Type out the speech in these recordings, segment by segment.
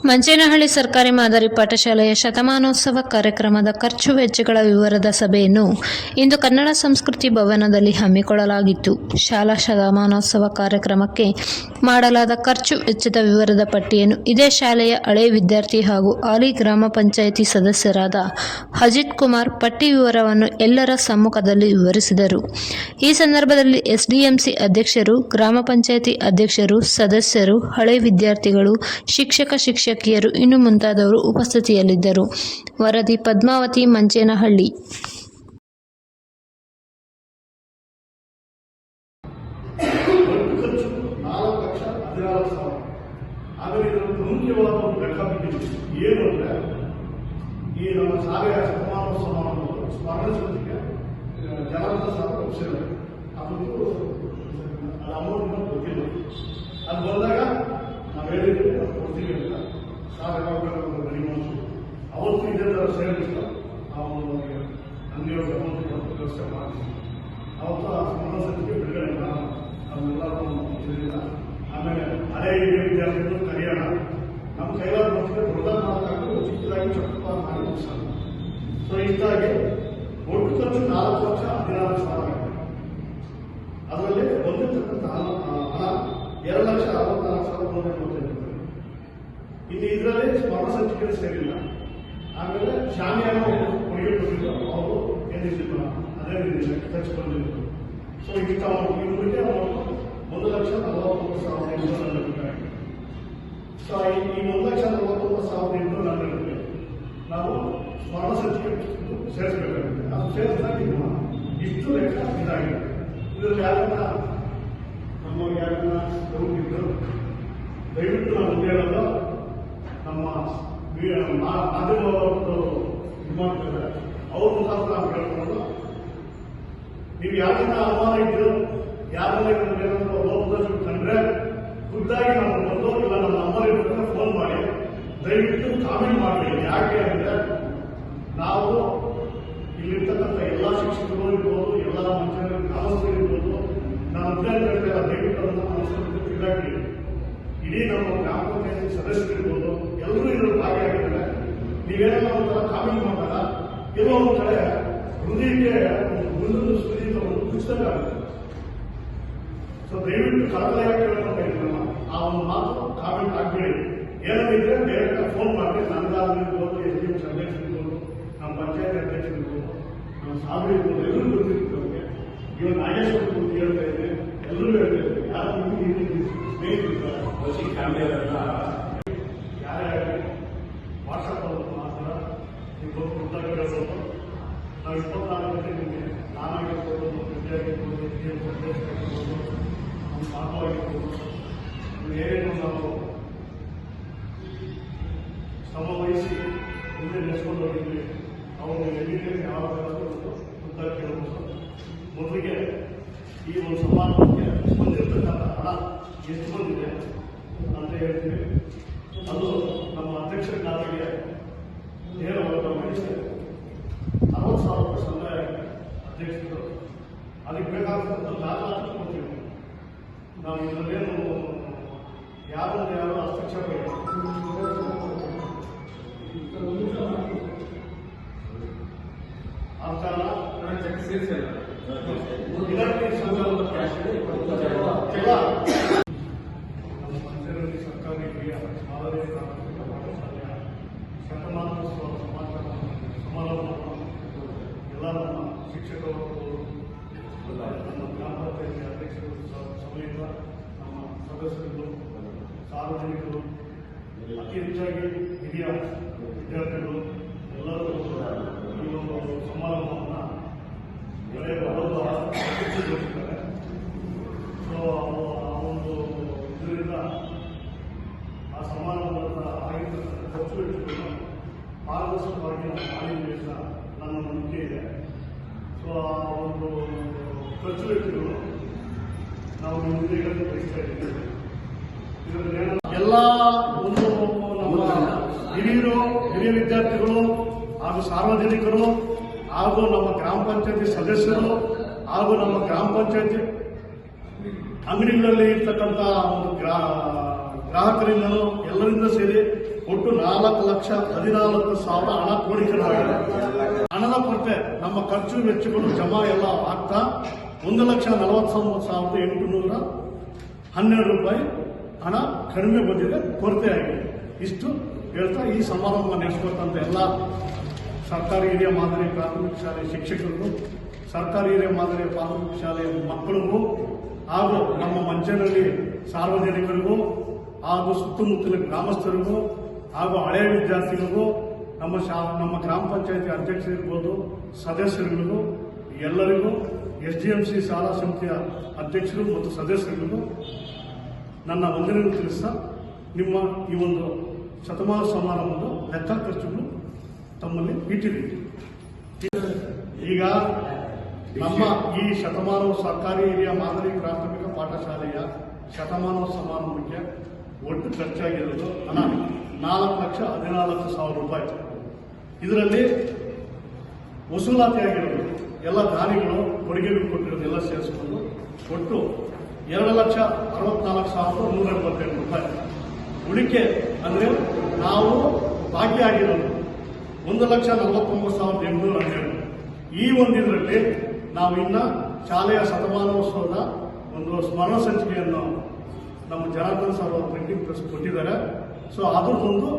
ಮಂಚೇನಹಳ್ಳಿ ಸರ್ಕಾರಿ ಮಾದರಿ ಪಾಠಶಾಲೆಯ ಶತಮಾನೋತ್ಸವ ಕಾರ್ಯಕ್ರಮದ ಖರ್ಚು ವೆಚ್ಚಗಳ ವಿವರದ ಸಭೆಯನ್ನು ಇಂದು ಕನ್ನಡ ಸಂಸ್ಕೃತಿ ಭವನದಲ್ಲಿ ಹಮ್ಮಿಕೊಳ್ಳಲಾಗಿತ್ತು. ಶಾಲಾ ಶತಮಾನೋತ್ಸವ ಕಾರ್ಯಕ್ರಮಕ್ಕೆ ಮಾಡಲಾದ ಖರ್ಚು ವೆಚ್ಚದ ವಿವರದ ಪಟ್ಟಿಯನ್ನು ಇದೇ ಶಾಲೆಯ ಹಳೆ ವಿದ್ಯಾರ್ಥಿ ಹಾಗೂ ಹಾಲಿ ಗ್ರಾಮ ಪಂಚಾಯಿತಿ ಸದಸ್ಯರಾದ ಅಜಿತ್ ಕುಮಾರ್ ಪಟ್ಟಿ ವಿವರವನ್ನು ಎಲ್ಲರ ಸಮ್ಮುಖದಲ್ಲಿ ವಿವರಿಸಿದರು. ಈ ಸಂದರ್ಭದಲ್ಲಿ ಎಸ್ಡಿಎಂಸಿ ಅಧ್ಯಕ್ಷರು, ಗ್ರಾಮ ಪಂಚಾಯಿತಿ ಅಧ್ಯಕ್ಷರು, ಸದಸ್ಯರು, ಹಳೆ ವಿದ್ಯಾರ್ಥಿಗಳು, ಶಿಕ್ಷಕಿಯರು ಇನ್ನು ಮುಂತಾದವರು ಉಪಸ್ಥಿತಿಯಲ್ಲಿದ್ದರು. ವರದಿ ಪದ್ಮಾವತಿ, ಮಂಚೇನಹಳ್ಳಿ. ಮುಖ್ಯವಾದ ಒಂದು ಲೆಕ್ಕ ಬಿಟ್ಟಿದೆ. ಏನು ಅಂದರೆ ಈ ನಮ್ಮ ಶಾಲೆಯ ಶತಮಾನೋತ್ಸವವನ್ನು ಸ್ಮರಣೆ ಜನಾರ್ದನ ಸಾಕು ಒಪ್ಪಿಸಿದ್ದಾರೆ. ಅದು ಅಮೌಂಟ್ ಗೊತ್ತಿಲ್ಲ. ಅದು ಬಂದಾಗ ನಾವು ಹೇಳಿದ್ವಿ ಕೊಡ್ತೀವಿ ಅಂತ ಶಾಲೆಗಳು ರಿಮೋನ್ಸು ಅವತ್ತು ಇದೇ ಥರ ಸೇರಿಲ್ಲ. ನಾವು ಅಂಗಡಿಯವ್ರಿಗೆ ಅಮೌಂಟ್ ವ್ಯವಸ್ಥೆ ಮಾಡ್ತೀವಿ. ಅವತ್ತು ಆ ಸ್ಮರಣಸಕ್ಕೆ ಬಿಡುಗಡೆ ಅದನ್ನೆಲ್ಲರೂ ಇದರಿಂದ ಆಮೇಲೆ ಹಳೆ ವಿದ್ಯಾರ್ಥಿಗಳು ಕರೆಯೋಣ, ನಮ್ಮ ಕೈಲಾದ ಮಕ್ಕಳಿಗೆ ದೊಡ್ಡದಾಗಿ ಮಾಡೋಕ್ಕಾಗಲಿ ಚಿಕ್ಕದಾಗಿ ಚೊಕ್ಕ ಮಾಡಿ ಮುಗಿಸೋಣ. ಸೊ ಇಷ್ಟಾಗಿ ಒಟ್ಟು ಖರ್ಚು 4,16,000 ಆಗಿದೆ. ಅದರಲ್ಲಿ ಬಂದಿರ್ತಕ್ಕಂಥ ಹಣ 2,64,935. ಇನ್ನು ಇದರಲ್ಲಿ ಸ್ಮರಣ ಸಂಚಿಕೆ ಸೇರಿಲ್ಲ. ಆಮೇಲೆ ಶಾಮಿಯಾನ ಕೊಡುಗೆ ಕೊಟ್ಟಿದ್ರು, ಅವರು ಏನಿದ್ರು ಅದೇ ರೀತಿ ಖರ್ಚು ಬಂದಿದ್ರು. ಸೊ ಇಷ್ಟ ಇವರಿಗೆ ಅವರು 1,49,840 ಸೊ ಈ 1,49,840 ನಾವು ಸ್ಮರಣ ಸಂಚಿಕೆ ಸೇರಿಸಬೇಕಾಗುತ್ತೆ. ಅದು ಸೇರಿಸಿದಾಗ ಇಷ್ಟು ಲೆಕ್ಕ ಇದಾಗಿದೆ. ಇದರಲ್ಲಿ ಯಾರನ್ನ ನಮಗೆ ಯಾರನ್ನ ಹೋಗಿದ್ರು ದಯವಿಟ್ಟು ನಾವು ಹೇಳೋದು ನಮ್ಮ ಮಾಧ್ಯಮದವರು ಇದು ಮಾಡ್ತಾರೆ. ಅವ್ರ ಮುಖಾಂತರ ನಾವು ಕೇಳ್ಕೊಂಡು ನೀವು ಯಾರನ್ನ ಅನುಮಾನ ಇದ್ರು, ಯಾರನ್ನ ಏನಾದರೂ ಲೋಪದೋಷ ಕಂಡ್ರೆ ಖುದ್ದಾಗಿ ನಾವು ಬಂದು ಇಲ್ಲ ನಮ್ಮ ನಂಬರ್ ಇರ್ತದೆ ಫೋನ್ ಮಾಡಿ ದಯವಿಟ್ಟು ಕಾಮೆಂಟ್ ಮಾಡಬೇಡಿ. ಯಾಕೆ ಅಂದರೆ ನಾವು ಇಲ್ಲಿರ್ತಕ್ಕಂಥ ಎಲ್ಲ ಶಿಕ್ಷಕರು ಇರ್ಬೋದು, ಎಲ್ಲ ಮಂಚನ ಕಾಲಸ್ಥರು ಇರ್ಬೋದು, ನಾವು ಅಧ್ಯಯನ ಹೇಳ್ತೇವೆ. ದಯವಿಟ್ಟು ಅದನ್ನು ಮನಸ್ಸನ್ನು ಇದಾಗಿ ಇಡೀ ನಮ್ಮ ಗ್ರಾಮ ಪಂಚಾಯತಿ ಸದಸ್ಯರಿರ್ಬೋದು ಎಲ್ಲರೂ ಇದರಲ್ಲಿ ಭಾಗಿಯಾಗಿದ್ದಾರೆ. ನೀವೇನೋ ಒಂಥರ ಕಾಮೆಂಟ್ ಮಾಡಿದಾಗ ಎಲ್ಲೋ ಒಂದು ಕಡೆ ಹೃದಯಕ್ಕೆ ಮುಂದೊಂದು ಸುದ್ದಿ ತಗೊಂಡು ಕುಚಿತವಾಗುತ್ತೆ. ಸೊ ದಯವಿಟ್ಟು ಕಳಕಳಿಯಾಗಿ ಕೇಳ್ಕೊಂಡ ಆ ಒಂದು ಮಾತು ಕಾಮೆಂಟ್ ಆಗಬೇಡಿ. ಏನಾಗಿದ್ರೆ ಡೈರೆಕ್ಟ್ ಫೋನ್ ಮಾಡಿ ನನಗಾಗಿರ್ಬೋದು, ಎಸ್ಡಿಎಂಸಿ ಅಧ್ಯಕ್ಷರಿರ್ಬೋದು, ನಮ್ಮ ಪಂಚಾಯತ್ ಅಧ್ಯಕ್ಷರಿರ್ಬೋದು, ನಮ್ಮ ಸಾಬು ಇರ್ಬೋದು, ಎಲ್ಲರೂ ಗೊತ್ತಿರ್ತವ್ರಿಗೆ. ಇವಾಗ ನಾಗೇಶ್ವರ ಕುರಿತು ಹೇಳ್ತಾ ಇದ್ದೆ, ಎಲ್ಲರೂ ಹೇಳ್ತಾ ಇದ್ದಾರೆ. ಯಾರು ಸ್ನೇಹಿತರಿದ್ದಾರೆ ಯಾರೇ ವಾಟ್ಸಪ್ ಮಾತ್ರ ನೀವು ಗೊತ್ತಾಗಿರೋದು. ನಾವು 24 ಗಂಟೆ ನಿಮಗೆ ನಾನಾಗಿರ್ಬೋದು, ವಿದ್ಯಾರ್ಥಿರ್ಬೋದು, ಅಧ್ಯಕ್ಷರಾಗಿರ್ಬೋದು, ನಮ್ಮ ಪಾಪವಾಗಿರ್ಬೋದು, ಏನೇನು ನಾವು ಶ್ರಮವಹಿಸಿ ಮುಂದೆ ನೆನೆಸ್ಕೊಂಡು ಹೋಗಿದ್ವಿ. ಅವರು ಎಲ್ಲಿಗೆ ಯಾವ ಗೊತ್ತಾಗಿ ಕೇಳಬಹುದು. ಮೊದಲಿಗೆ ಈ ಒಂದು ಸಮಾರಂಭಕ್ಕೆ ಬಂದಿರತಕ್ಕಂಥ ಹಣ ಎಷ್ಟು ಬಂದಿದೆ ಅಂತ ಹೇಳ್ತೀವಿ. ಅದು ನಮ್ಮ ಅಧ್ಯಕ್ಷರ ಖಾತೆಗೆ ನೇರವಾಗಿ ವಹಿಸ್ತೇವೆ. 60,000 ರೂಪಾಯಿ ಸಂದಾಯ ಆಗಿದೆ ಅಧ್ಯಕ್ಷರು. ಅದಕ್ಕೆ ಬೇಕಾದಂಥ ದಾಖಲಾತಿ ಕೊಡ್ತೀವಿ. ನಾವು ಇದರಲ್ಲೇನು ಯಾರು ಹಸ್ತಕ್ಷೇಪ ಇಲ್ಲ. ಆ ಕಾರಣ ಇಲಾಖೆ ಮಂಚೇನಹಳ್ಳಿ ಸರ್ಕಾರಿ ಹಿರಿಯ ಮಾದರಿ ಪ್ರಾಥಮಿಕ ಪಾಠಶಾಲೆಯ ಶತಮಾನೋತ್ಸವ ಸಮಾರಂಭವನ್ನು ಎಲ್ಲ ನಮ್ಮ ಶಿಕ್ಷಕರು, ನಮ್ಮ ಗ್ರಾಮ ಪಂಚಾಯತಿ ಅಧ್ಯಕ್ಷರು ಸಮೇತ ನಮ್ಮ ಸದಸ್ಯರು, ಸಾರ್ವಜನಿಕರು, ಅತಿ ಹೆಚ್ಚಾಗಿ ಹಿರಿಯ ವಿದ್ಯಾರ್ಥಿಗಳು ಎಲ್ಲರೂ ಈ ಒಂದು ಸಮಾರಂಭವನ್ನು ಆಸಕ್ತಿಗೊಳಿಸಿದ್ದಾರೆ. ಸೊ ಆ ಒಂದು ಇದರಿಂದ ಆ ಸಮಾರಂಭದ ಆಗಿರ್ತಕ್ಕಂಥ ಖರ್ಚು ವೆಚ್ಚಗಳನ್ನು ಪಾರದರ್ಶಕವಾಗಿ ನಾವು ಮಾಡಿದ್ದೀವಿ ಅಂತ ನನ್ನ ನಂಬಿಕೆ ಇದೆ. ಸೊ ಆ ಒಂದು ಖರ್ಚು ವೆಚ್ಚಗಳು ನಾವು ಮುಂದೆ ಬಯಸ್ತಾ ಇದ್ದೀವಿ. ಇದರಲ್ಲಿ ಎಲ್ಲ ಒಂದು ನಮ್ಮ ಹಿರಿಯ ವಿದ್ಯಾರ್ಥಿಗಳು ಹಾಗೂ ಸಾರ್ವಜನಿಕರು ಹಾಗೂ ನಮ್ಮ ಗ್ರಾಮ ಪಂಚಾಯತಿ ಸದಸ್ಯರು ಹಾಗೂ ನಮ್ಮ ಗ್ರಾಮ ಪಂಚಾಯತಿ ಅಂಗಡಿಗಳಲ್ಲಿ ಇರ್ತಕ್ಕಂಥ ಒಂದು ಗ್ರಾಹಕರಿಂದಲೂ ಎಲ್ಲರಿಂದ ಸೇರಿ ಒಟ್ಟು 4,14,000 ಹಣ ಕ್ರೋಢೀಕರಣವಾಗಿದೆ. ಹಣದ ಕೊರತೆ ನಮ್ಮ ಖರ್ಚು ವೆಚ್ಚಗಳು ಜಮಾ ಎಲ್ಲ ಆಗ್ತಾ 1,49,812 ರೂಪಾಯಿ ಹಣ ಕಡಿಮೆ ಬಂದಿದೆ, ಕೊರತೆ ಆಗಿದೆ. ಇಷ್ಟು ಹೇಳ್ತಾ ಈ ಸಮಾರಂಭ ನಡೆಸ್ಕೊಟ್ಟಂತ ಎಲ್ಲ ಸರ್ಕಾರಿ ಹಿರಿಯ ಮಾದರಿ ಪ್ರಾಥಮಿಕ ಶಾಲೆ ಶಿಕ್ಷಕರಿಗೂ, ಸರ್ಕಾರಿ ಹಿರಿಯ ಮಾದರಿ ಪ್ರಾಥಮಿಕ ಶಾಲೆಯ ಮಕ್ಕಳಿಗೂ ಹಾಗೂ ನಮ್ಮ ಮಂಚನಹಳ್ಳಿ ಸಾರ್ವಜನಿಕರಿಗೂ ಹಾಗೂ ಸುತ್ತಮುತ್ತಲ ಗ್ರಾಮಸ್ಥರಿಗೂ ಹಾಗೂ ಹಳೆಯ ವಿದ್ಯಾರ್ಥಿಗಳಿಗೂ ನಮ್ಮ ಗ್ರಾಮ ಪಂಚಾಯತಿ ಅಧ್ಯಕ್ಷರಿರ್ಬೋದು, ಸದಸ್ಯರುಗಳಿಗೂ, ಎಲ್ಲರಿಗೂ SDMC ಶಾಲಾ ಸಮಿತಿಯ ಅಧ್ಯಕ್ಷರು ಮತ್ತು ಸದಸ್ಯರಿಗೂ ನನ್ನ ವಂದನೆಯನ್ನು ತಿಳಿಸ್ತಾ ನಿಮ್ಮ ಈ ಒಂದು ಶತಮಾನ ಸಮಾರಂಭದ ಲೆಕ್ಕ ಖರ್ಚುಗಳು ತಮ್ಮಲ್ಲಿ ಇಟ್ಟಿದ್ದೀವಿ. ಈಗ ನಮ್ಮ ಈ ಶತಮಾನವ ಸರ್ಕಾರಿ ಹಿರಿಯ ಮಾದರಿ ಪ್ರಾಥಮಿಕ ಪಾಠಶಾಲೆಯ ಶತಮಾನವ ಸಮಾರಂಭಕ್ಕೆ ಒಟ್ಟು ಖರ್ಚಾಗಿರೋದು ಹಣ 4,14,000 ರೂಪಾಯಿ. ಇದರಲ್ಲಿ ವಸೂಲಾತಿಯಾಗಿರೋದು ಎಲ್ಲ ದಾನಿಗಳು ಕೊಡುಗೆಗಳು ಕೊಟ್ಟಿರೋದು ಎಲ್ಲ ಸೇರಿಸಿಕೊಂಡು ಒಟ್ಟು 2,64,182 ರೂಪಾಯಿ. ಉಳಿಕೆ ಅಂದರೆ ನಾವು ಬಾಕಿ ಆಗಿರೋದು 1,49,812. ಈ ಒಂದಿದ್ರಲ್ಲಿ ನಾವು ಇನ್ನ ಶಾಲೆಯ ಶತಮಾನೋತ್ಸವದ ಒಂದು ಸ್ಮರಣ ಸಂಚಿಕೆಯನ್ನು ನಮ್ಮ ಜನಾರ್ದನ್ ಸರ್ ಅವರು ಪ್ರಿಂಟಿಂಗ್ ಪ್ರೆಸ್ ಕೊಟ್ಟಿದ್ದಾರೆ. ಸೊ ಅದ್ರದ್ದೊಂದು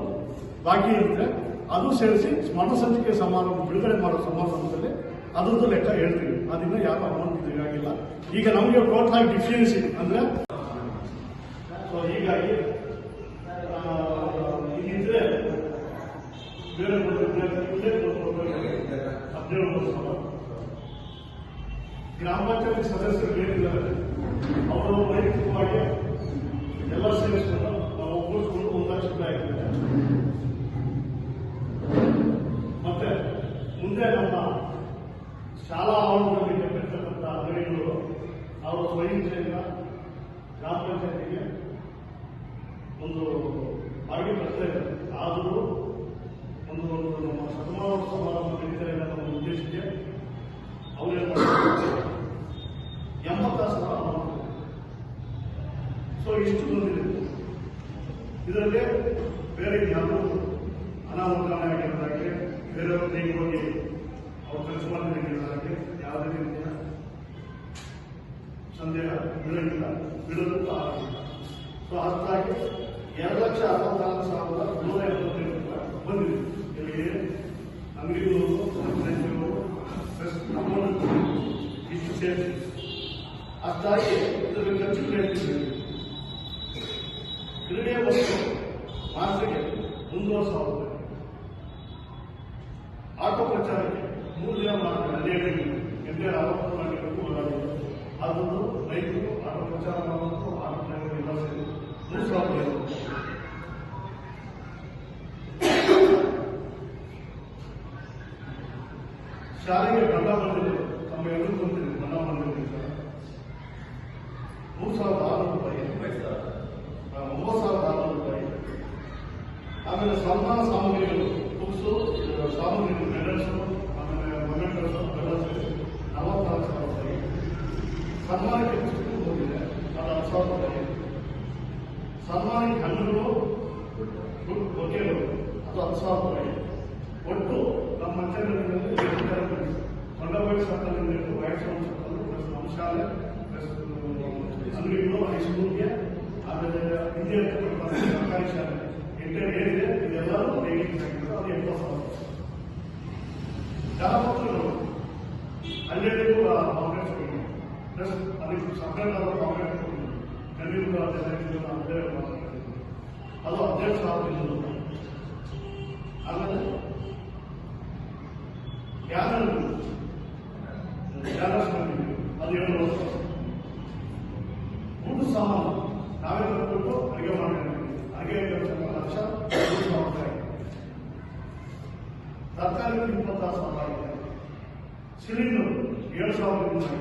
ಬಾಕಿ ಇರುತ್ತೆ, ಅದು ಸೇರಿಸಿ ಸ್ಮರಣ ಸಂಚಿಕೆ ಸಮಾರಂಭ ಬಿಡುಗಡೆ ಮಾಡೋ ಸಮಾರಂಭದಲ್ಲಿ ಅದ್ರದ್ದು ಲೆಕ್ಕ ಹೇಳ್ತೀವಿ. ಅದರಿಂದ ಯಾವ ಅಮೌಂಟ್ ಇದಾಗಿಲ್ಲ. ಈಗ ನಮಗೆ ಟೋಟಲ್ ಡಿಫಿಷಿಯನ್ಸಿ ಅಂದ್ರೆ ಸೊ ಹೀಗಾಗಿ ಇದಿದ್ರೆ ಬೇರೆ ಗ್ರಾಮ ಪಂಚಾಯತಿ ಸದಸ್ಯರು ಏನಿದ್ದಾರೆ ಅವರು ವೈಯಕ್ತಿಕವಾಗಿ ಎಲ್ಲ ಸೇರಿಸಿಕೊಂಡು ನಾವು ಒಗ್ಗೂಡಿಸ್ಕೊಂಡು 1 ಲಕ್ಷ ರೂಪಾಯಿ ಆಗಿದ್ದಾರೆ. ಮತ್ತೆ ಮುಂದೆ ನಮ್ಮ ಶಾಲಾ ಆವರಣದಲ್ಲಿ ಕಟ್ಟಿರ್ತಕ್ಕಂಥ ಅಂಗಡಿಗಳು ಅವರು ಸ್ವಯಂ ಸೇವೆಯಿಂದ ಗ್ರಾಮ ಪಂಚಾಯತಿಗೆ ಒಂದು ಬಾಡಿಗೆ ಕಟ್ತಾ ಇದ್ದಾರೆ. ಆದರೂ ಒಂದು ನಮ್ಮ ಶತಮಾನ ಸಮಾರಂಭ ನಡೀತಾ ಇಲ್ಲ ನಮ್ಮ ಉದ್ದೇಶಕ್ಕೆ ಅವರೇನು ಮಾಡ್ತಾರೆ 80,000 ಅಮೌಂಟ್. ಸೊ ಇಷ್ಟು ಬಂದಿದೆ. ಇದರಲ್ಲಿ ಬೇರೆ ಯಾವುದೋ ಅನಾವರಣೆ ಆಗಿರೋದಾಗಿ ಬೇರೆಯವ್ರ ಕೈಗೆ ಹೋಗಿ ಅವ್ರು ಖರ್ಚು ಮಾಡಿರೋದಾಗಿ ಯಾವುದೇ ರೀತಿಯ ಸಂದೇಹ ಬೀಳಂಗಿಲ್ಲ, ಬೀಳೋದಕ್ಕೂ ಆಗಿಲ್ಲ. ಸೊ ಅದಾಗಿ 2,64,182 ರೂಪಾಯಿ ಬಂದಿದೆ. ಇಲ್ಲಿ ಅಂಗಡಿಗಳು ಇಷ್ಟು ಸೇರಿಸಿ ಅಷ್ಟಾಗಿ ಇದರ ಖರ್ಚು ಹೇಳ್ತಿದ್ದೀವಿ. ಕ್ರೀಡೆಯ ವಸ್ತು ಮಾಸಿಗೆ 3,000 ರೂಪಾಯಿ. ಆಟೋ ಪ್ರಚಾರಕ್ಕೆ 3 ದಿನ ಮಾತ್ರ 12 ಗಂಟೆ 60 ಗಂಟೆಗೂ ಓಡಾಡಿದ್ರು. ಅದೊಂದು ರೈತರು ಆಟೋ ಪ್ರಚಾರ ಮಾಡಬೇಕು, ಆಟೋ ಡ್ರೈವರ್ ಎಲ್ಲ ಸೇರಿ 3,000 ರೂಪಾಯಿ. ಶಾಲೆಗೆ ಬಣ್ಣ ಬಂದಿದೆ, ತಮ್ಮ ಎಲ್ಲರೂ ಬಂದಿದೆ, ಬಣ್ಣ ಬಂದಿದೆ ಸರ್ 3,600 ರೂಪಾಯಿ, 9,600 ರೂಪಾಯಿ. ಆಮೇಲೆ ಸನ್ಮಾನ ಸಾಮಗ್ರಿಗಳು, ಬುಕ್ಸು, ಸಾಮಗ್ರಿಗಳು, ಮೆಡಲ್ಸು, ಆಮೇಲೆ ಮೊಮೆಂಟೋಸು ಎಲ್ಲ ಸೇರಿ 44,000 ರೂಪಾಯಿ. ಸನ್ಮಾನಕ್ಕೆ ಪುಸ್ತಕ ಹೋಗಿದೆ, ಅದು 10,000 ರೂಪಾಯಿ. ಸನ್ಮಾನಕ್ಕೆ ಹಣ್ಣುಗಳು, ಬೊಕೆಗಳು, ಅದು 10,000 ರೂಪಾಯಿ. ಒಟ್ಟು ನಮ್ಮ ಮಂಚನಹಳ್ಳಿಯಲ್ಲಿ ಕೊಂಡಬಾಯಿ ಸರ್ಕಲ್ನಿಂದ ಹಿಡಿದು ವೈಟ್ಸೌಂಡ್ ಸರ್ಕಲ್ ಪ್ಲಸ್ ನಮ್ಮ ಶಾಲೆ ಪ್ಲಸ್ ಅಂಗಡಿಗಳು, ಹೈಸ್ಕೂಲ್ಗೆ, ಆಮೇಲೆ ವಿದ್ಯಾರ್ಥಿಗಳು ಸರ್ಕಾರಿ ಶಾಲೆ ಇಂಟರ್ ಏನಿದೆ ಇದೆಲ್ಲರೂ ರೇಟಿಂಗ್ ಆಗಿರೋದು. ಅದು 80,000. ಜಾಲಪತ್ರಗಳು 12 ಕಾಂಗ್ರೆಸ್ ಕೊಟ್ಟಿದೆ, ಪ್ಲಸ್ ಅದಕ್ಕೆ ಸರ್ಕಾರದ ಕಾಂಗ್ರೆಸ್ ಕೊಟ್ಟಿದೆ. ಕನ್ನಡ ಅದು 17,000 ರೂಪಾಯಿ. ಆಮೇಲೆ ಯಾರು ಅದು 7 ವರ್ಷ. ಊಟ ಸಾಮಾನು ನಾವೇ ತಂದುಕೊಟ್ಟು ಅಡುಗೆ ಮಾಡಿದ್ದೀವಿ. ಅಡುಗೆ 1,00,000 ರೂಪಾಯಿ. ತರಕಾರಿ 20,000 ಆಗಿದೆ. ಸಿಲಿಂಡರ್ 7,000 ರೂಪಾಯಿ.